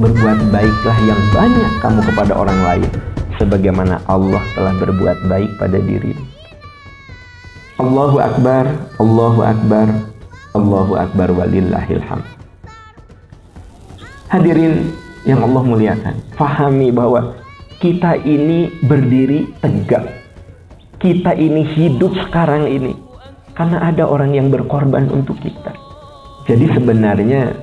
berbuat baiklah yang banyak kamu kepada orang lain, sebagaimana Allah telah berbuat baik pada dirimu. Allahu Akbar, Allahu Akbar, Allahu Akbar walillahil hamd. Hadirin yang Allah muliakan, fahami bahwa kita ini berdiri tegak. Kita ini hidup sekarang ini karena ada orang yang berkorban untuk kita. Jadi sebenarnya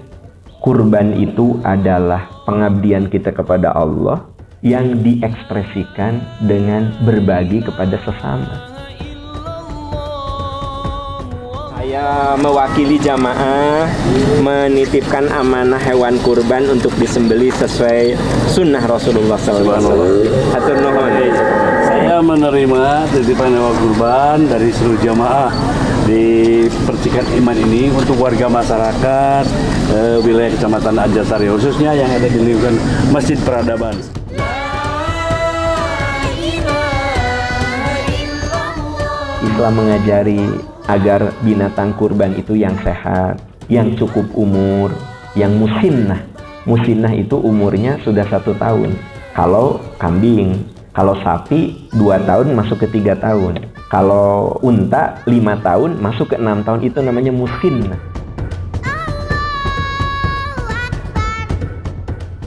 kurban itu adalah pengabdian kita kepada Allah yang diekspresikan dengan berbagi kepada sesama. Saya mewakili jamaah menitipkan amanah hewan kurban untuk disembelih sesuai sunnah Rasulullah SAW. Atur nuhun. Saya menerima titipan hewan kurban dari seluruh jamaah di Percikan Iman ini untuk warga masyarakat wilayah Kecamatan Anjasari, khususnya yang ada di lingkungan Masjid Peradaban. Islam mengajari agar binatang kurban itu yang sehat, yang cukup umur, yang musinnah. Musinnah itu umurnya sudah 1 tahun. Kalau kambing, kalau sapi 2 tahun masuk ke 3 tahun. Kalau unta 5 tahun masuk ke 6 tahun, itu namanya musinnah.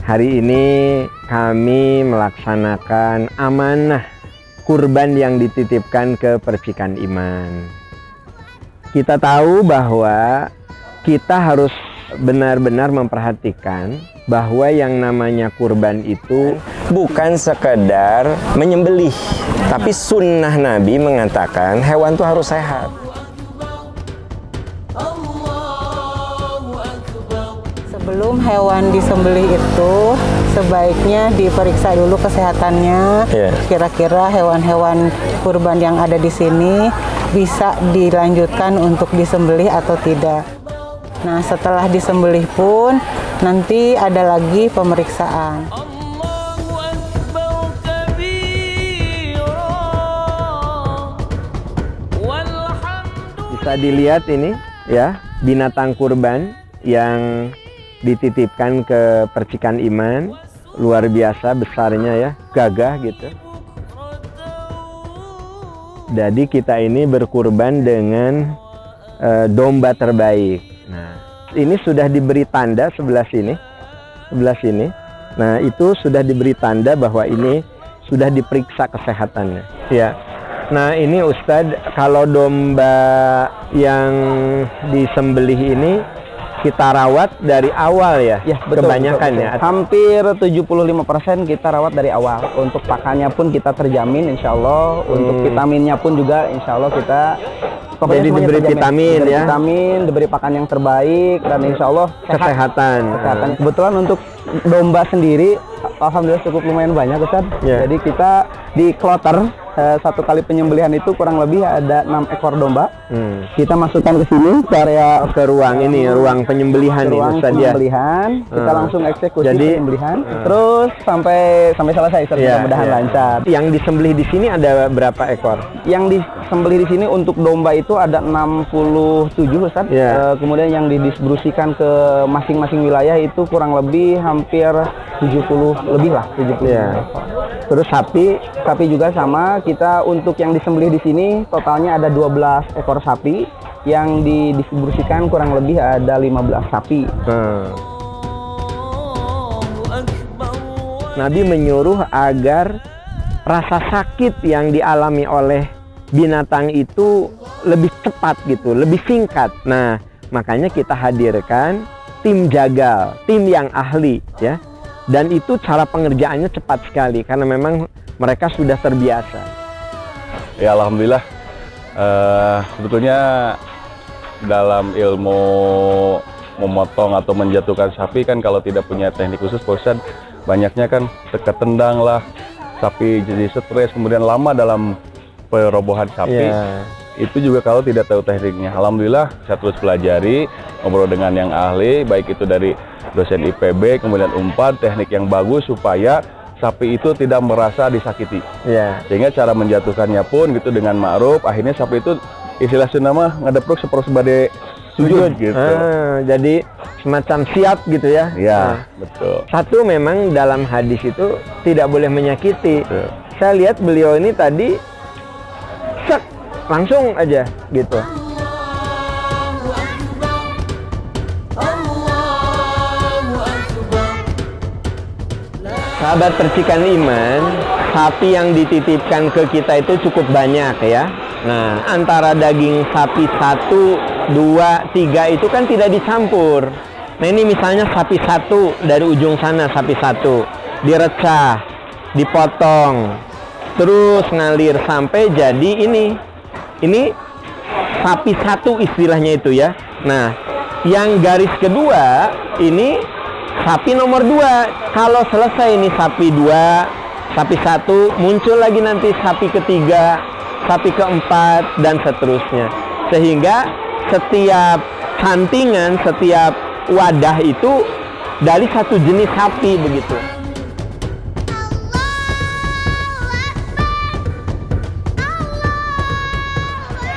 Hari ini kami melaksanakan amanah kurban yang dititipkan ke Percikan Iman. Kita tahu bahwa kita harus benar-benar memperhatikan bahwa yang namanya kurban itu bukan sekedar menyembelih, tapi sunnah Nabi mengatakan hewan itu harus sehat. Sebelum hewan disembelih itu sebaiknya diperiksa dulu kesehatannya. Kira-kira hewan-hewan kurban yang ada di sini bisa dilanjutkan untuk disembelih atau tidak. Nah, setelah disembelih pun nanti ada lagi pemeriksaan. Bisa dilihat ini ya, binatang kurban yang dititipkan ke Percikan Iman, luar biasa besarnya ya, gagah gitu. Jadi kita ini berkurban dengan domba terbaik. Nah, ini sudah diberi tanda sebelah sini. Nah, itu sudah diberi tanda bahwa ini sudah diperiksa kesehatannya. Ya. Nah, ini Ustadz, kalau domba yang disembelih ini kita rawat dari awal ya? Ya, betul, kebanyakan betul. Ya? Hampir 75% kita rawat dari awal. Untuk pakannya pun kita terjamin insya Allah. Untuk vitaminnya pun juga insya Allah kita jadi diberi vitamin, diberi ya? vitamin, diberi pakan yang terbaik, dan insya Allah kesehatan. Kebetulan untuk domba sendiri alhamdulillah cukup lumayan banyak Ustaz. Jadi kita di kloter satu kali penyembelihan itu kurang lebih ada 6 ekor domba. Kita masukkan ke sini ke area ke ruang ini, ruang penyembelihan ini Ustaz ya. Kita langsung eksekusi penyembelihan. Terus sampai selesai Ustaz, mudah-mudahan lancar. Yang disembelih di sini ada berapa ekor? Yang disembelih di sini untuk domba itu ada 67 Ustaz. Kemudian yang didistribusikan ke masing-masing wilayah itu kurang lebih hampir 70 lebih lah, 70. Terus sapi juga sama. Kita untuk yang disembelih di sini totalnya ada 12 ekor sapi, yang didistribusikan kurang lebih ada 15 sapi. Nabi menyuruh agar rasa sakit yang dialami oleh binatang itu lebih cepat gitu, lebih singkat. Nah, makanya kita hadirkan tim jagal, tim yang ahli ya. Dan itu cara pengerjaannya cepat sekali karena memang mereka sudah terbiasa. Ya alhamdulillah, sebetulnya dalam ilmu memotong atau menjatuhkan sapi kan kalau tidak punya teknik khusus Pak Ustadz, banyaknya kan tendang lah, sapi jadi stres, kemudian lama dalam perobohan sapi. Itu juga kalau tidak tahu tekniknya. Alhamdulillah saya terus pelajari, ngobrol dengan yang ahli, baik itu dari dosen IPB, kemudian Unpad, teknik yang bagus supaya sapi itu tidak merasa disakiti. Sehingga cara menjatuhkannya pun gitu dengan ma'ruf, akhirnya sapi itu istilah Sunda mah ngadepruk seperti sebagai sujud gitu. Jadi semacam siap gitu ya. Iya, betul. Satu, memang dalam hadis itu tidak boleh menyakiti. Betul. Saya lihat beliau ini tadi langsung aja gitu. Sahabat percikan iman, sapi yang dititipkan ke kita itu cukup banyak ya. Nah, antara daging sapi 1, 2, 3 itu kan tidak dicampur. Nah, ini misalnya sapi 1 dari ujung sana, sapi 1 direcah, dipotong, terus ngalir sampai jadi ini sapi 1 istilahnya itu ya. Nah, yang garis kedua ini sapi nomor 2. Kalau selesai ini sapi 2, sapi 1, muncul lagi nanti sapi ketiga, sapi keempat, dan seterusnya. Sehingga setiap cantingan, setiap wadah itu dari satu jenis sapi begitu.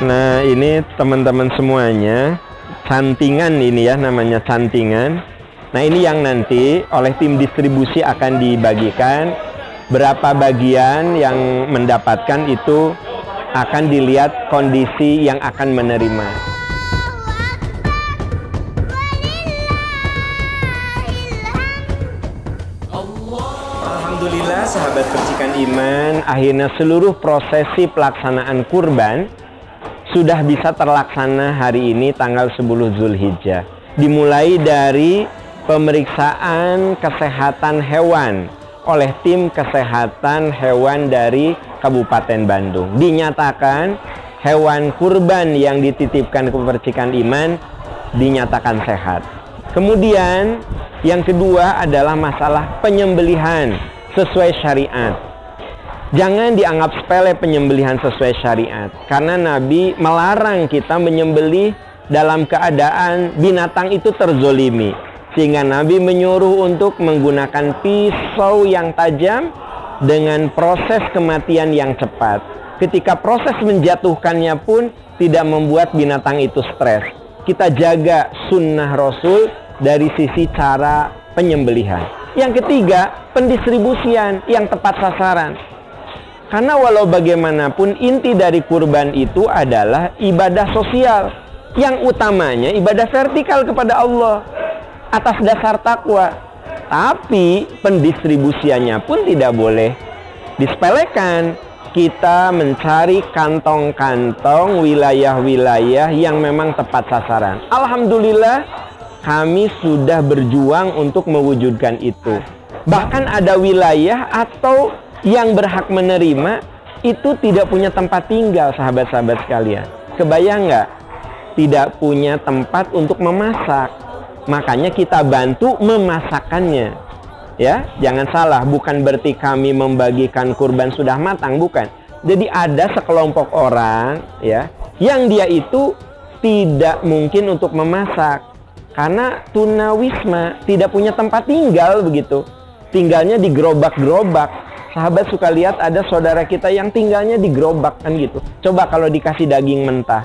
Nah, ini teman-teman semuanya, cantingan ini ya, namanya cantingan. Nah, ini yang nanti oleh tim distribusi akan dibagikan. Berapa bagian yang mendapatkan itu akan dilihat kondisi yang akan menerima. Alhamdulillah sahabat percikan iman, akhirnya seluruh prosesi pelaksanaan kurban sudah bisa terlaksana hari ini tanggal 10 Zulhijjah. Dimulai dari pemeriksaan kesehatan hewan oleh tim kesehatan hewan dari Kabupaten Bandung. Dinyatakan hewan kurban yang dititipkan ke percikan iman dinyatakan sehat. Kemudian yang kedua adalah masalah penyembelihan sesuai syariat. Jangan dianggap sepele penyembelihan sesuai syariat, karena Nabi melarang kita menyembelih dalam keadaan binatang itu terzolimi. Sehingga Nabi menyuruh untuk menggunakan pisau yang tajam dengan proses kematian yang cepat. Ketika proses menjatuhkannya pun tidak membuat binatang itu stres. Kita jaga sunnah Rasul dari sisi cara penyembelihan. Yang ketiga, pendistribusian yang tepat sasaran. Karena walau bagaimanapun inti dari kurban itu adalah ibadah sosial. Yang utamanya ibadah vertikal kepada Allah atas dasar takwa. Tapi pendistribusiannya pun tidak boleh disepelekan. Kita mencari kantong-kantong wilayah-wilayah yang memang tepat sasaran. Alhamdulillah kami sudah berjuang untuk mewujudkan itu. Bahkan ada wilayah atau yang berhak menerima itu tidak punya tempat tinggal, sahabat-sahabat sekalian. Kebayang nggak? Tidak punya tempat untuk memasak. Makanya kita bantu memasakkannya. Ya, jangan salah, bukan berarti kami membagikan kurban sudah matang, bukan. Jadi ada sekelompok orang ya, yang dia itu tidak mungkin untuk memasak karena tunawisma, tidak punya tempat tinggal begitu. Tinggalnya di gerobak-gerobak. Sahabat suka lihat ada saudara kita yang tinggalnya di gerobak kan gitu. Coba kalau dikasih daging mentah,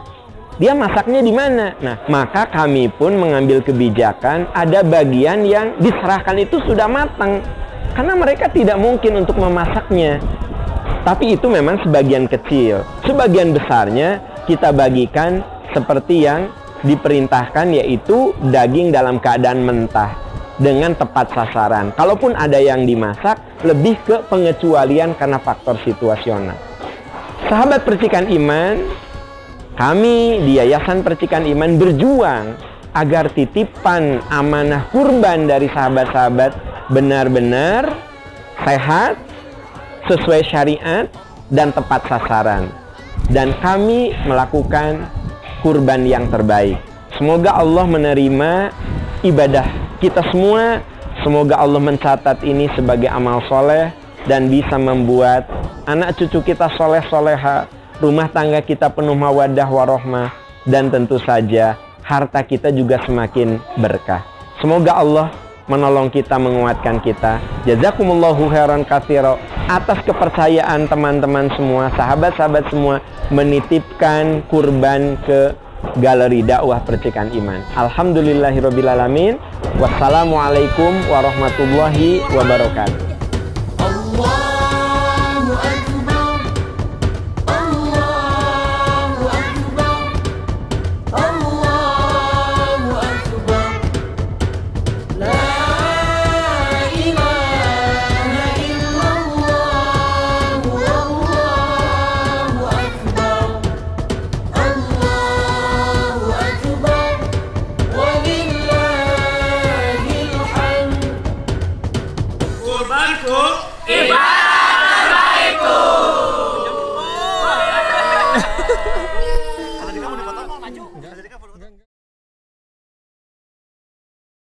dia masaknya di mana? Nah, maka kami pun mengambil kebijakan ada bagian yang diserahkan itu sudah matang. Karena mereka tidak mungkin untuk memasaknya. Tapi itu memang sebagian kecil. Sebagian besarnya kita bagikan seperti yang diperintahkan, yaitu daging dalam keadaan mentah dengan tepat sasaran. Kalaupun ada yang dimasak, lebih ke pengecualian karena faktor situasional. Sahabat percikan iman, kami di Yayasan Percikan Iman berjuang agar titipan amanah kurban dari sahabat-sahabat benar-benar sehat, sesuai syariat, dan tepat sasaran. Dan kami melakukan kurban yang terbaik. Semoga Allah menerima ibadah kita semua. Semoga Allah mencatat ini sebagai amal soleh dan bisa membuat anak cucu kita soleh-soleha, rumah tangga kita penuh mawaddah warohmah, dan tentu saja harta kita juga semakin berkah. Semoga Allah menolong kita, menguatkan kita. Jazakumullahu khairan katsira atas kepercayaan teman-teman semua, sahabat-sahabat semua menitipkan kurban ke Galeri Dakwah Percikan Iman. Alhamdulillahirobbilalamin. Wassalamualaikum warahmatullahi wabarakatuh. Ibadah.